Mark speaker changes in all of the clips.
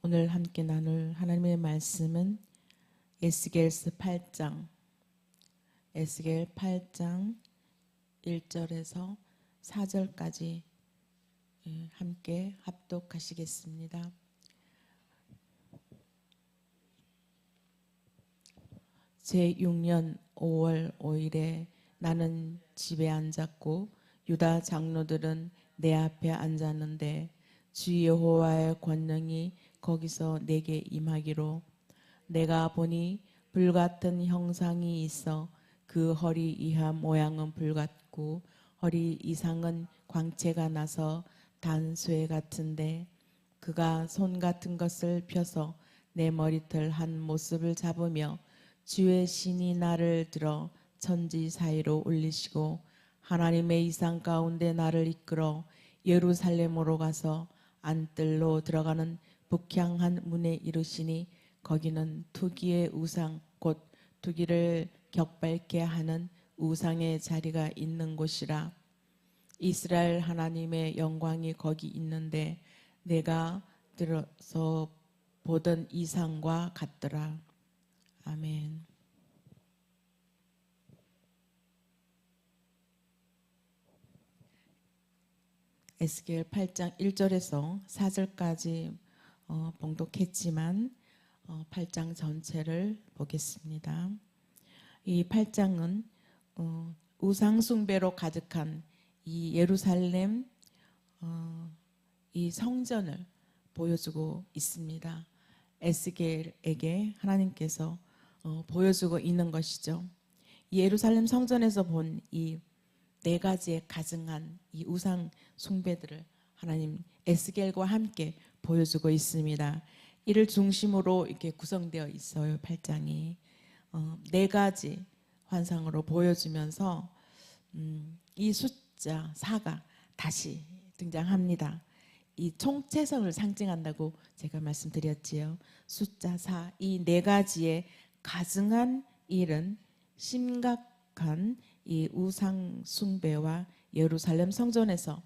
Speaker 1: 오늘 함께 나눌 하나님의 말씀은 에스겔서 8장, 에스겔 8장 1절에서 4절까지 함께 합독하시겠습니다. 제6년 5월 5일에 나는 집에 앉았고 유다 장로들은 내 앞에 앉았는데 주 여호와의 권능이 거기서 내게 임하기로 내가 보니 불같은 형상이 있어 그 허리 이하 모양은 불같고 허리 이상은 광채가 나서 단쇠 같은데 그가 손 같은 것을 펴서 내 머리털 한 모습을 잡으며 주의 신이 나를 들어 천지 사이로 올리시고 하나님의 이상 가운데 나를 이끌어 예루살렘으로 가서 안뜰로 들어가는 북향한 문에 이르시니 거기는 투기의 우상 곧 투기를 격발케 하는 우상의 자리가 있는 곳이라. 이스라엘 하나님의 영광이 거기 있는데 내가 들어서 보던 이상과 같더라. 아멘. 에스겔 8장 1절에서 4절까지 봉독했지만 8장 전체를 보겠습니다. 이 8장은 우상 숭배로 가득한 이 예루살렘 이 성전을 보여주고 있습니다. 에스겔에게 하나님께서 보여주고 있는 것이죠. 이 예루살렘 성전에서 본 이 네 가지의 가증한 이 우상 숭배들을 하나님 에스겔과 함께 보여주고 있습니다. 이를 중심으로 이렇게 구성되어 있어요. 8장이 네 가지 환상으로 보여주면서 이 숫자 4가 다시 등장합니다. 이 총체성을 상징한다고 제가 말씀드렸지요. 숫자 4, 이 네 가지의 가증한 일은 심각한 이 우상 숭배와 예루살렘 성전에서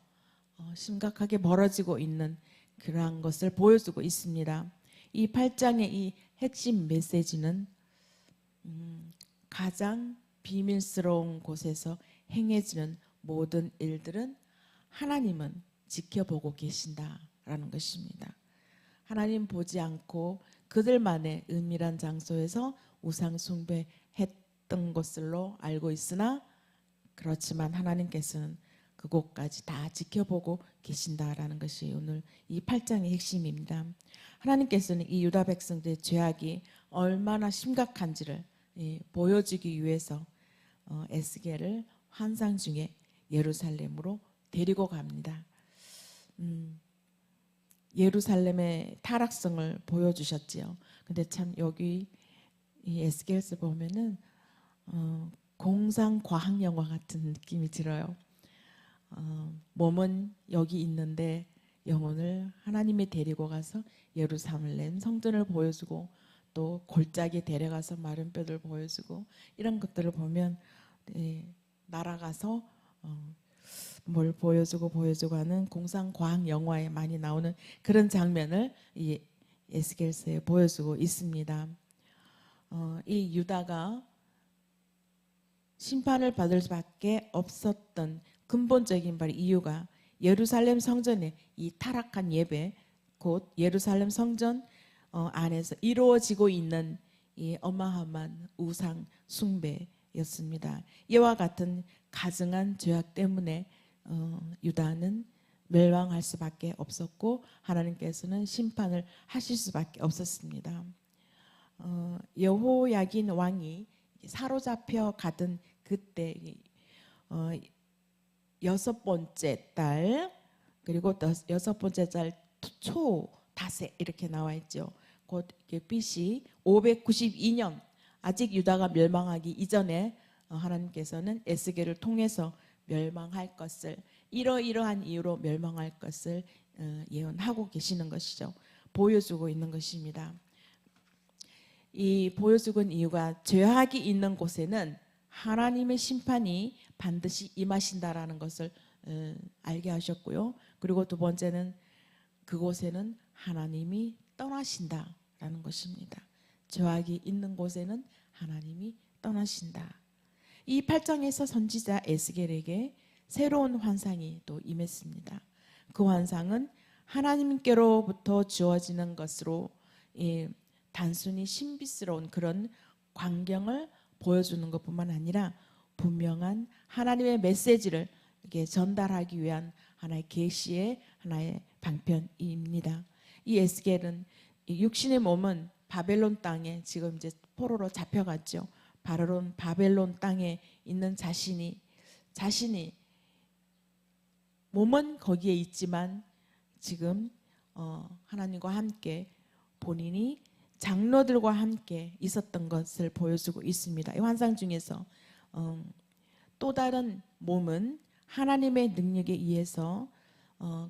Speaker 1: 심각하게 벌어지고 있는 그러한 것을 보여주고 있습니다. 이 8장의 이 핵심 메시지는 가장 비밀스러운 곳에서 행해지는 모든 일들은 하나님은 지켜보고 계신다라는 것입니다. 하나님 보지 않고 그들만의 은밀한 장소에서 우상 숭배했던 것으로 알고 있으나 그렇지만 하나님께서는 그곳까지 다 지켜보고 계신다라는 것이 오늘 이 8장의 핵심입니다. 하나님께서는 이 유다 백성들의 죄악이 얼마나 심각한지를 보여주기 위해서 에스겔을 환상 중에 예루살렘으로 데리고 갑니다. 예루살렘의 타락성을 보여주셨지요. 근데 참 여기 이 에스겔서 보면은 공상 과학 영화 같은 느낌이 들어요. 몸은 여기 있는데 영혼을 하나님이 데리고 가서 예루살렘 성전을 보여주고 또 골짜기 데려가서 마른 뼈들 보여주고 이런 것들을 보면 날아가서 뭘 보여주고 하는 공상 과학 영화에 많이 나오는 그런 장면을 이 에스겔서에 보여주고 있습니다. 이 유다가 심판을 받을 수밖에 없었던 근본적인 바로 이유가 예루살렘 성전의 이 타락한 예배, 곧 예루살렘 성전 안에서 이루어지고 있는 이 어마어마한 우상 숭배였습니다. 이와 같은 가증한 죄악 때문에 유다는 멸망할 수밖에 없었고 하나님께서는 심판을 하실 수밖에 없었습니다. 여호야긴 왕이 사로잡혀 가던 그때 여섯 번째 달 그리고 여섯 번째 달 초 다세 이렇게 나와 있죠. 곧 BC 592년 아직 유다가 멸망하기 이전에 하나님께서는 에스겔을 통해서 멸망할 것을 이러이러한 이유로 멸망할 것을 예언하고 계시는 것이죠. 보여주고 있는 것입니다. 이 보여주고 있는 이유가 죄악이 있는 곳에는 하나님의 심판이 반드시 임하신다라는 것을 알게 하셨고요. 그리고 두 번째는 그곳에는 하나님이 떠나신다라는 것입니다. 죄악이 있는 곳에는 하나님이 떠나신다. 이 8장에서 선지자 에스겔에게 새로운 환상이 또 임했습니다. 그 환상은 하나님께로부터 주어지는 것으로 단순히 신비스러운 그런 광경을 보여주는 것뿐만 아니라 분명한 하나님의 메시지를 이렇게 전달하기 위한 하나의 계시의 하나의 방편입니다. 이 에스겔은 육신의 몸은 바벨론 땅에 지금 이제 포로로 잡혀갔죠. 바벨론 땅에 있는 자신이 몸은 거기에 있지만 지금 하나님과 함께 본인이 장로들과 함께 있었던 것을 보여주고 있습니다. 이 환상 중에서 또 다른 몸은 하나님의 능력에 의해서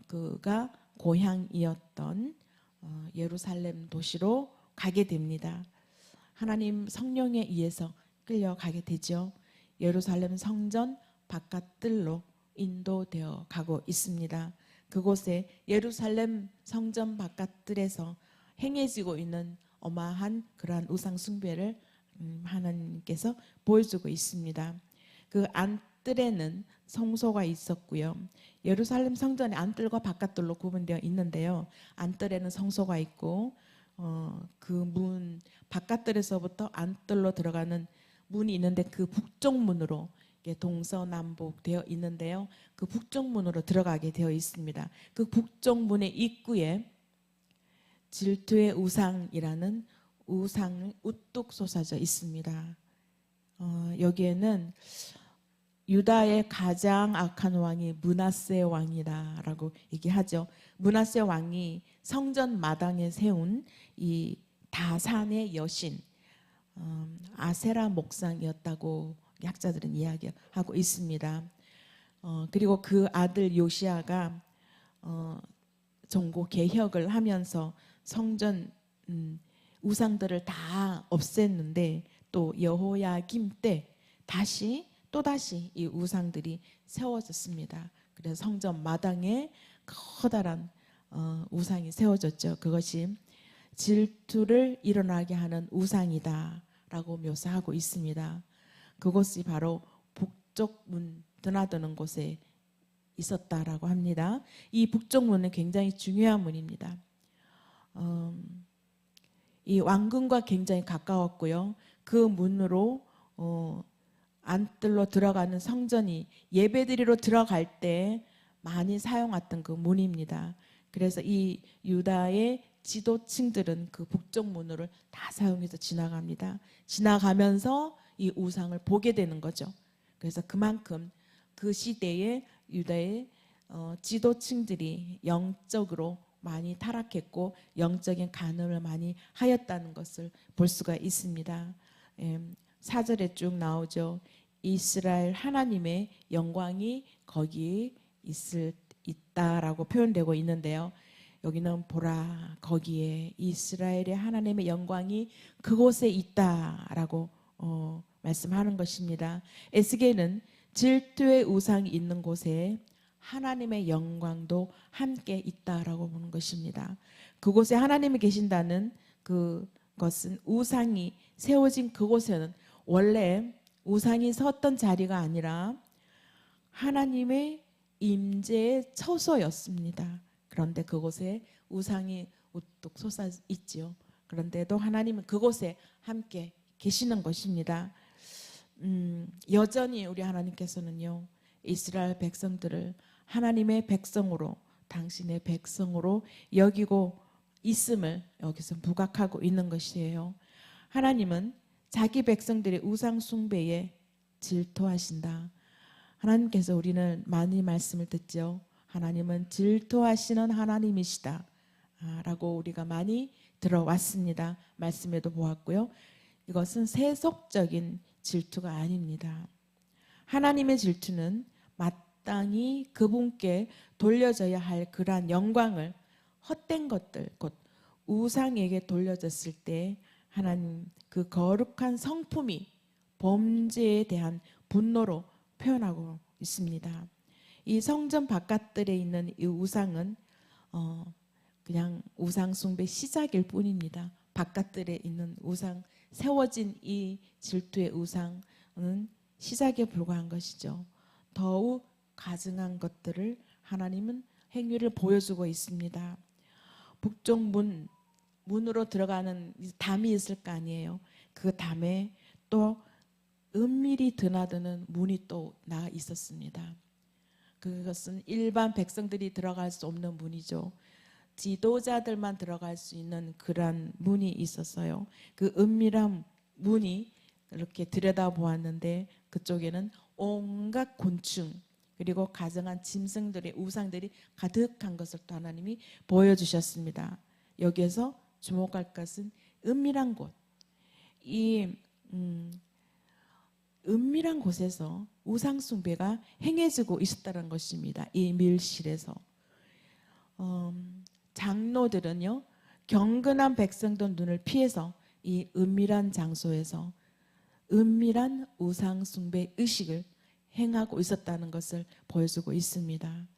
Speaker 1: 그가 고향이었던 예루살렘 도시로 가게 됩니다. 하나님 성령에 의해서 끌려가게 되죠. 예루살렘 성전 바깥들로 인도되어 가고 있습니다. 그곳에 예루살렘 성전 바깥들에서 행해지고 있는 어마한 그러한 우상 숭배를 하나님께서 보여주고 있습니다. 그 안뜰에는 성소가 있었고요. 예루살렘 성전의 안뜰과 바깥뜰로 구분되어 있는데요. 안뜰에는 성소가 있고 그 문 바깥뜰에서부터 안뜰로 들어가는 문이 있는데 그 북쪽 문으로 동서남북 되어 있는데요. 그 북쪽 문으로 들어가게 되어 있습니다. 그 북쪽 문의 입구에 질투의 우상이라는 우상을 우뚝 솟아져 있습니다. 여기에는 유다의 가장 악한 왕이 므낫세 왕이다라고 얘기하죠. 므낫세 왕이 성전 마당에 세운 이 다산의 여신 아세라 목상이었다고 학자들은 이야기하고 있습니다. 그리고 그 아들 요시아가 정고 개혁을 하면서 성전 우상들을 다 없앴는데 또 여호야김 때 또다시 이 우상들이 세워졌습니다. 그래서 성전 마당에 커다란 우상이 세워졌죠. 그것이 질투를 일어나게 하는 우상이다라고 묘사하고 있습니다. 그곳이 바로 북쪽 문 드나드는 곳에 있었다라고 합니다. 이 북쪽 문은 굉장히 중요한 문입니다. 이 왕궁과 굉장히 가까웠고요. 그 문으로 안뜰로 들어가는 성전이 예배드리러 들어갈 때 많이 사용했던 그 문입니다. 그래서 이 유다의 지도층들은 그 북쪽 문으로 다 사용해서 지나갑니다. 지나가면서 이 우상을 보게 되는 거죠. 그래서 그만큼 그 시대에 유다의 지도층들이 영적으로 많이 타락했고 영적인 간음을 많이 하였다는 것을 볼 수가 있습니다. 4절에 쭉 나오죠. 이스라엘 하나님의 영광이 거기 있다라고 표현되고 있는데요. 여기는 보라 거기에 이스라엘의 하나님의 영광이 그곳에 있다라고 말씀하는 것입니다. 에스겔은 질투의 우상이 있는 곳에 하나님의 영광도 함께 있다라고 보는 것입니다. 그곳에 하나님이 계신다는 그것은 우상이 세워진 그곳에는 원래 우상이 섰던 자리가 아니라 하나님의 임재의 처소였습니다. 그런데 그곳에 우상이 우뚝 솟아 있지요. 그런데도 하나님은 그곳에 함께 계시는 것입니다. 여전히 우리 하나님께서는요, 이스라엘 백성들을 하나님의 백성으로, 당신의 백성으로 여기고 있음을 여기서 부각하고 있는 것이에요. 하나님은 자기 백성들의 우상 숭배에 질투하신다. 하나님께서 우리는 많이 말씀을 듣죠. 하나님은 질투하시는 하나님이시다 라고 우리가 많이 들어왔습니다. 말씀에도 보았고요. 이것은 세속적인 질투가 아닙니다. 하나님의 질투는 마땅히 그분께 돌려져야 할 그러한 영광을 헛된 것들, 곧 우상에게 돌려졌을 때 하나님 그 거룩한 성품이 범죄에 대한 분노로 표현하고 있습니다. 이 성전 바깥들에 있는 이 우상은 그냥 우상 숭배 시작일 뿐입니다. 바깥들에 있는 우상, 세워진 이 질투의 우상은 시작에 불과한 것이죠. 더욱 가증한 것들을 하나님은 행위를 보여주고 있습니다. 북쪽 문으로 들어가는 담이 있을 거 아니에요. 그 담에 또 은밀히 드나드는 문이 또 나 있었습니다. 그것은 일반 백성들이 들어갈 수 없는 문이죠. 지도자들만 들어갈 수 있는 그러한 문이 있었어요. 그 은밀한 문이 이렇게 들여다보았는데 그쪽에는 온갖 곤충 그리고 가증한 짐승들의 우상들이 가득한 것을 또 하나님이 보여주셨습니다. 여기에서 주목할 것은 은밀한 곳. 이 은밀한 곳에서 우상 숭배가 행해지고 있었다는 것입니다. 이 밀실에서. 장로들은요, 경건한 백성들 눈을 피해서 이 은밀한 장소에서 은밀한 우상 숭배 의식을 행하고 있었다는 것을 보여주고 있습니다.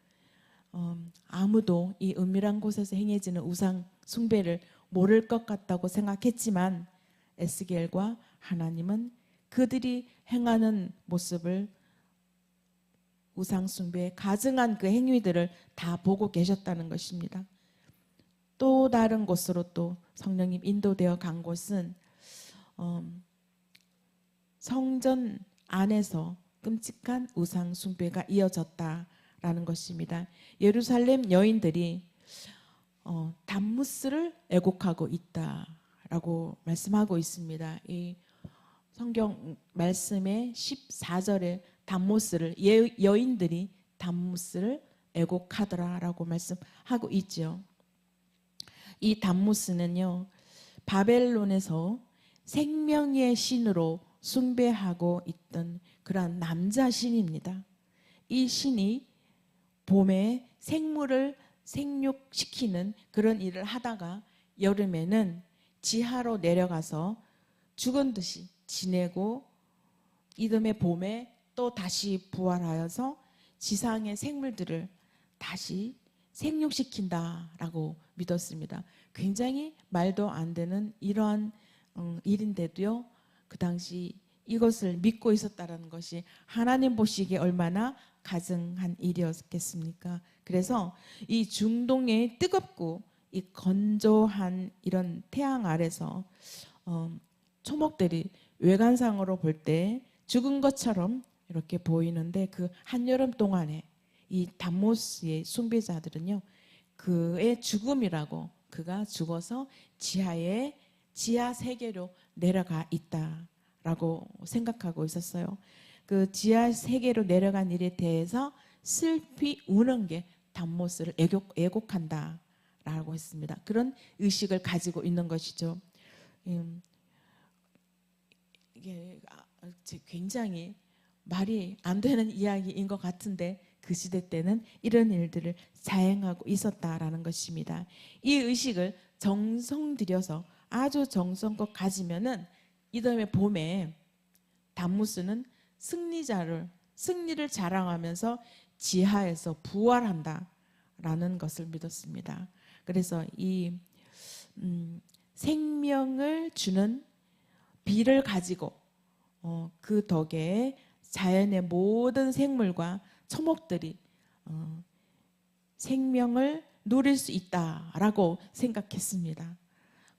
Speaker 1: 아무도 이 은밀한 곳에서 행해지는 우상 숭배를 모를 것 같다고 생각했지만 에스겔과 하나님은 그들이 행하는 모습을 우상 숭배에 가증한 그 행위들을 다 보고 계셨다는 것입니다. 또 다른 곳으로 또 성령님 인도되어 간 곳은 성전 안에서 끔찍한 우상 숭배가 이어졌다라는 것입니다. 예루살렘 여인들이 담무스를 애곡하고 있다라고 말씀하고 있습니다. 이 성경 말씀의 14절에 담무스를 여인들이 담무스를 애곡하더라라고 말씀하고 있죠. 이 담무스는요, 바벨론에서 생명의 신으로 숭배하고 있던 그러한 남자 신입니다. 이 신이 봄에 생물을 생육시키는 그런 일을 하다가 여름에는 지하로 내려가서 죽은 듯이 지내고 이듬해 봄에 또 다시 부활하여서 지상의 생물들을 다시 생육시킨다라고 믿었습니다. 굉장히 말도 안 되는 이러한 일인데도요, 그 당시 이것을 믿고 있었다는 것이 하나님 보시기에 얼마나 가증한 일이었겠습니까? 그래서 이 중동의 뜨겁고 이 건조한 이런 태양 아래서 초목들이 외관상으로 볼 때 죽은 것처럼 이렇게 보이는데 그 한여름 동안에 이 담모스의 숭배자들은요, 그의 죽음이라고, 그가 죽어서 지하 세계로 내려가 있다라고 생각하고 있었어요. 그 지하 세계로 내려간 일에 대해서 슬피 우는 게 담모스를 애곡한다라고 했습니다. 그런 의식을 가지고 있는 것이죠. 이게 굉장히 말이 안 되는 이야기인 것 같은데 그 시대 때는 이런 일들을 자행하고 있었다라는 것입니다. 이 의식을 정성 들여서 아주 정성껏 가지면은 이듬해 봄에 담무스는 승리를 자랑하면서 지하에서 부활한다라는 것을 믿었습니다. 그래서 이 생명을 주는 비를 가지고 그 덕에 자연의 모든 생물과 초목들이 생명을 누릴 수 있다라고 생각했습니다.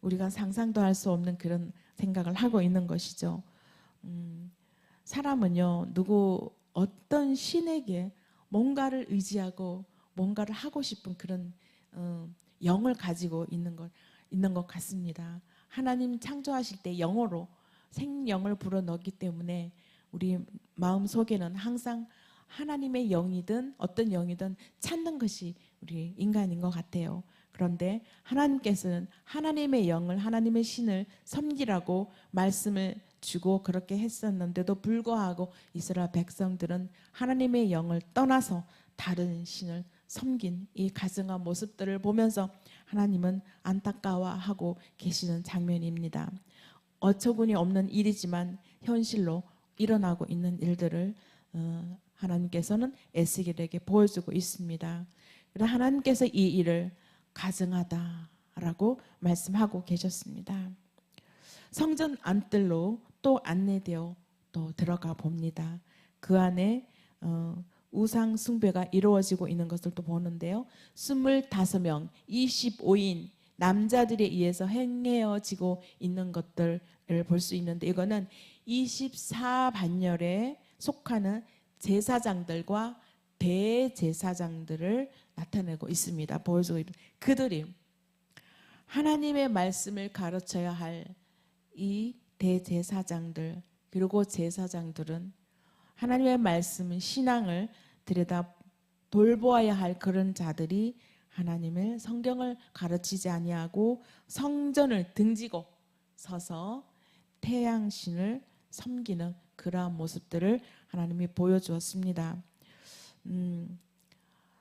Speaker 1: 우리가 상상도 할 수 없는 그런 생각을 하고 있는 것이죠. 사람은요, 어떤 신에게 뭔가를 의지하고 뭔가를 하고 싶은 그런 영을 가지고 있는 것 같습니다. 하나님 창조하실 때 영으로 생명을 불어넣었기 때문에 우리 마음속에는 항상 하나님의 영이든 어떤 영이든 찾는 것이 우리 인간인 것 같아요. 그런데 하나님께서는 하나님의 영을, 하나님의 신을 섬기라고 말씀을 주고 그렇게 했었는데도 불구하고 이스라엘 백성들은 하나님의 영을 떠나서 다른 신을 섬긴 이 가증한 모습들을 보면서 하나님은 안타까워하고 계시는 장면입니다. 어처구니 없는 일이지만 현실로 일어나고 있는 일들을 하나님께서는 에스겔에게 보여주고 있습니다. 그래서 하나님께서 이 일을 가증하다라고 말씀하고 계셨습니다. 성전 안뜰로 또 안내되어 또 들어가 봅니다. 그 안에 우상 숭배가 이루어지고 있는 것을 또 보는데요. 25명, 25인 남자들에 의해서 행해지고 있는 것들을 볼 수 있는데, 이거는 24반열에 속하는 제사장들과 대제사장들을 나타내고 있습니다. 보여주고 있습니다. 그들이 하나님의 말씀을 가르쳐야 할 이 대제사장들, 그리고 제사장들은 하나님의 말씀, 신앙을 들여다 돌보아야 할 그런 자들이 하나님의 성경을 가르치지 아니하고 성전을 등지고 서서 태양신을 섬기는 그러한 모습들을 하나님이 보여주었습니다.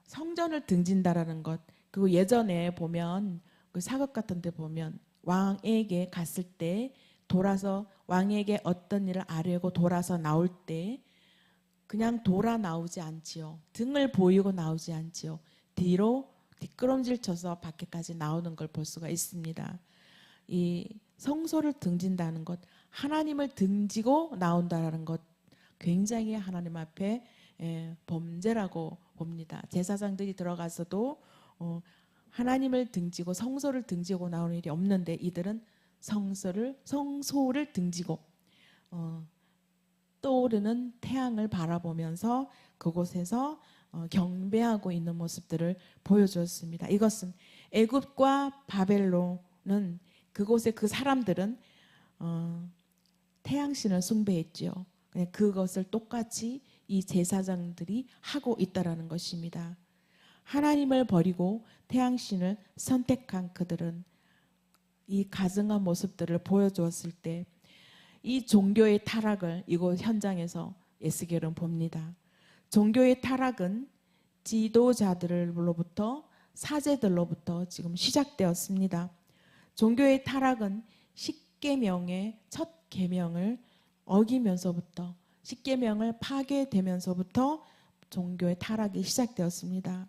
Speaker 1: 성전을 등진다라는 것, 그리고 예전에 보면 그 사극 같은 데 보면 왕에게 갔을 때 돌아서 왕에게 어떤 일을 아뢰고 돌아서 나올 때 그냥 돌아 나오지 않지요. 등을 보이고 나오지 않지요. 뒤로 뒷걸음질 쳐서 밖에까지 나오는 걸 볼 수가 있습니다. 이 성소를 등진다는 것, 하나님을 등지고 나온다는 것, 굉장히 하나님 앞에 범죄라고 봅니다. 제사장들이 들어가서도 하나님을 등지고 성소를 등지고 나오는 일이 없는데, 이들은 성소를 등지고 떠오르는 태양을 바라보면서 그곳에서 경배하고 있는 모습들을 보여주었습니다. 이것은 애굽과 바벨론은 그곳의 그 사람들은 태양신을 숭배했죠. 그것을 똑같이 이 제사장들이 하고 있다라는 것입니다. 하나님을 버리고 태양신을 선택한 그들은 이 가증한 모습들을 보여주었을 때 이 종교의 타락을 이곳 현장에서 에스겔은 봅니다. 종교의 타락은 지도자들로부터, 사제들로부터 지금 시작되었습니다. 종교의 타락은 십계명의 첫 계명을 어기면서부터, 십계명을 파괴되면서부터 종교의 타락이 시작되었습니다.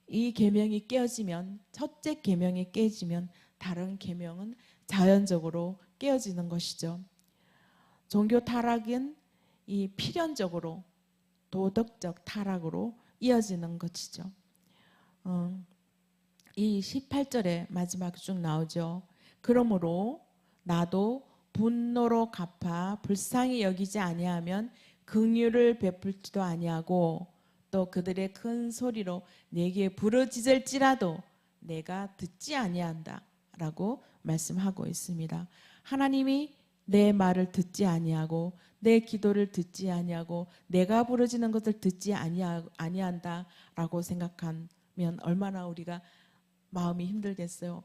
Speaker 1: 이 계명이 깨어지면, 첫째 계명이 깨지면 다른 계명은 자연적으로 깨어지는 것이죠. 종교 타락은 이 필연적으로 도덕적 타락으로 이어지는 것이죠. 이 18절에 마지막 쭉 나오죠. 그러므로 나도 분노로 갚아 불쌍히 여기지 아니하면 긍휼을 베풀지도 아니하고, 또 그들의 큰 소리로 내게 부르짖을지라도 내가 듣지 아니한다 라고 말씀하고 있습니다. 하나님이 내 말을 듣지 아니하고 내 기도를 듣지 아니하고 내가 부르짖는 것을 듣지 아니한다 라고 생각하면 얼마나 우리가 마음이 힘들겠어요.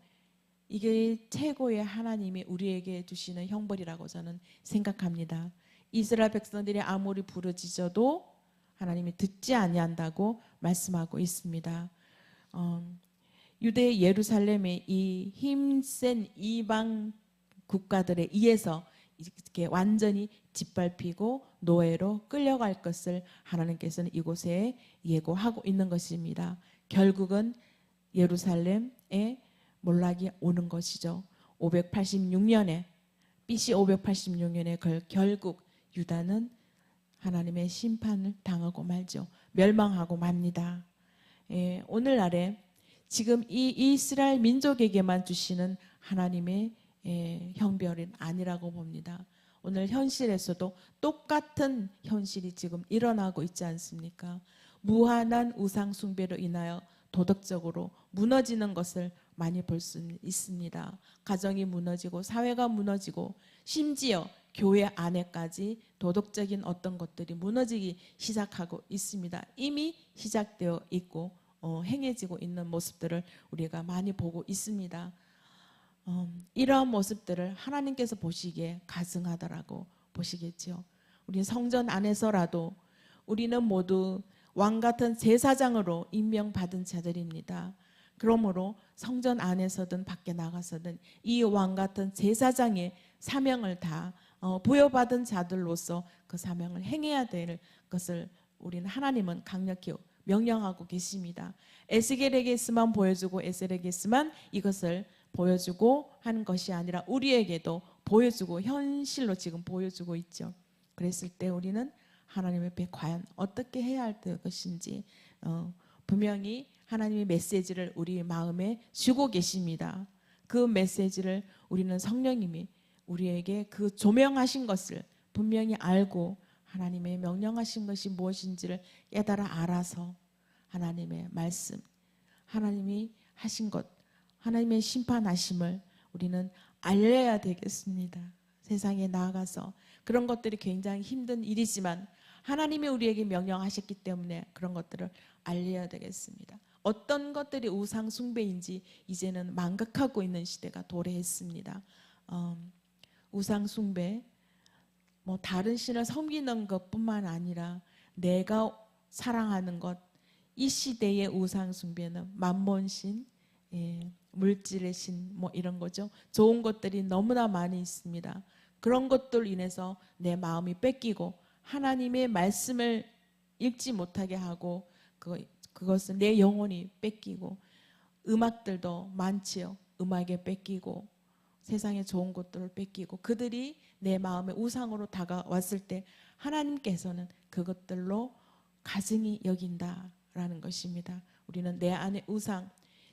Speaker 1: 이게 최고의 하나님이 우리에게 주시는 형벌이라고 저는 생각합니다. 이스라엘 백성들이 아무리 부르짖어도 하나님이 듣지 아니한다고 말씀하고 있습니다. 유대 예루살렘의 이 힘센 이방 국가들에 의해서 이렇게 완전히 짓밟히고 노예로 끌려갈 것을 하나님께서는 이곳에 예고하고 있는 것입니다. 결국은 예루살렘에 몰락이 오는 것이죠. 586년에 BC 586년에 결국 유다는 하나님의 심판을 당하고 말죠. 멸망하고 맙니다. 오늘날에 지금 이 이스라엘 민족에게만 주시는 하나님의 형벌은 아니라고 봅니다. 오늘 현실에서도 똑같은 현실이 지금 일어나고 있지 않습니까? 무한한 우상 숭배로 인하여 도덕적으로 무너지는 것을 많이 볼 수 있습니다. 가정이 무너지고 사회가 무너지고 심지어 교회 안에까지 도덕적인 어떤 것들이 무너지기 시작하고 있습니다. 이미 시작되어 있고 행해지고 있는 모습들을 우리가 많이 보고 있습니다. 이러한 모습들을 하나님께서 보시기에 가증하다라고 보시겠죠. 우리 성전 안에서라도 우리는 모두 왕 같은 제사장으로 임명받은 자들입니다. 그러므로 성전 안에서든 밖에 나가서든 이 왕 같은 제사장의 사명을 다 부여받은 자들로서 그 사명을 행해야 될 것을 우리는 하나님은 강력히 명령하고 계십니다. 에스겔에게서만 보여주고 에셀에게서만 이것을 보여주고 하는 것이 아니라 우리에게도 보여주고 현실로 지금 보여주고 있죠. 그랬을 때 우리는 하나님 앞에 과연 어떻게 해야 할 것인지 분명히 하나님의 메시지를 우리 마음에 주고 계십니다. 그 메시지를 우리는 성령님이 우리에게 그 조명하신 것을 분명히 알고 하나님의 명령하신 것이 무엇인지를 깨달아 알아서 하나님의 말씀, 하나님이 하신 것, 하나님의 심판하심을 우리는 알려야 되겠습니다. 세상에 나아가서 그런 것들이 굉장히 힘든 일이지만 하나님이 우리에게 명령하셨기 때문에 그런 것들을 알려야 되겠습니다. 어떤 것들이 우상 숭배인지 이제는 망각하고 있는 시대가 도래했습니다. 우상 숭배, 다른 신을 섬기는 것뿐만 아니라 내가 사랑하는 것, 이 시대의 우상 숭배는 만몬신, 물질의 신, 이런 거죠. 좋은 것들이 너무나 많이 있습니다. 그런 것들 인해서 내 마음이 뺏기고 하나님의 말씀을 읽지 못하게 하고 그것은 내 영혼이 뺏기고 음악들도 많지요. 음악에 뺏기고 세상의 좋은 것들을 뺏기고 그들이 내 마음의 우상으로 다가왔을 때 하나님께서는 그것들로 가증히 여긴다라는 것입니다. 우리는 내 안의 우상,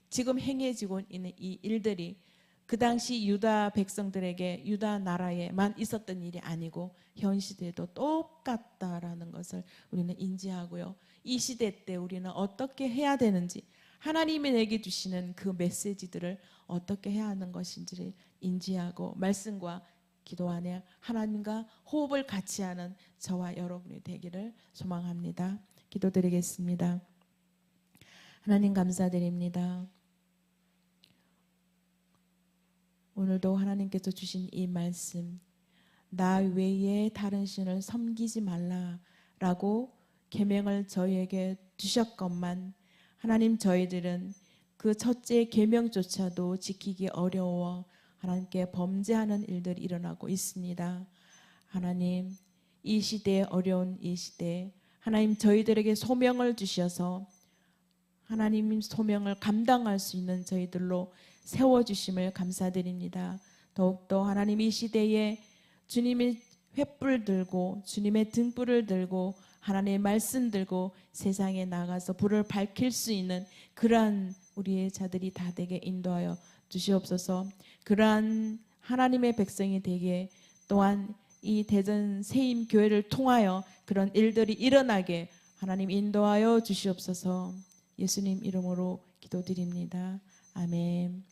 Speaker 1: 지금 행해지고 있는 이 일들이 그 당시 유다 백성들에게 유다 나라에만 있었던 일이 아니고 현 시대에도 똑같다라는 것을 우리는 인지하고요. 이 시대 때 우리는 어떻게 해야 되는지 하나님이 내게 주시는 그 메시지들을 어떻게 해야 하는 것인지를 인지하고 말씀과 기도 안에 하나님과 호흡을 같이 하는 저와 여러분이 되기를 소망합니다. 기도드리겠습니다. 하나님 감사드립니다. 오늘도 하나님께서 주신 이 말씀, 나 외에 다른 신을 섬기지 말라라고 계명을 저희에게 주셨건만 하나님 저희들은 그 첫째 계명조차도 지키기 어려워 하나님께 범죄하는 일들이 일어나고 있습니다. 하나님, 이 시대에 어려운 이 시대에 하나님 저희들에게 소명을 주셔서 하나님 소명을 감당할 수 있는 저희들로 세워주심을 감사드립니다. 더욱더 하나님 이 시대에 주님의 횃불 들고 주님의 등불을 들고 하나님의 말씀 들고 세상에 나가서 불을 밝힐 수 있는 그러한 우리의 자들이 다 되게 인도하여 주시옵소서. 그러한 하나님의 백성이 되게 또한 이 대전 세임교회를 통하여 그런 일들이 일어나게 하나님 인도하여 주시옵소서. 예수님 이름으로 기도드립니다. 아멘.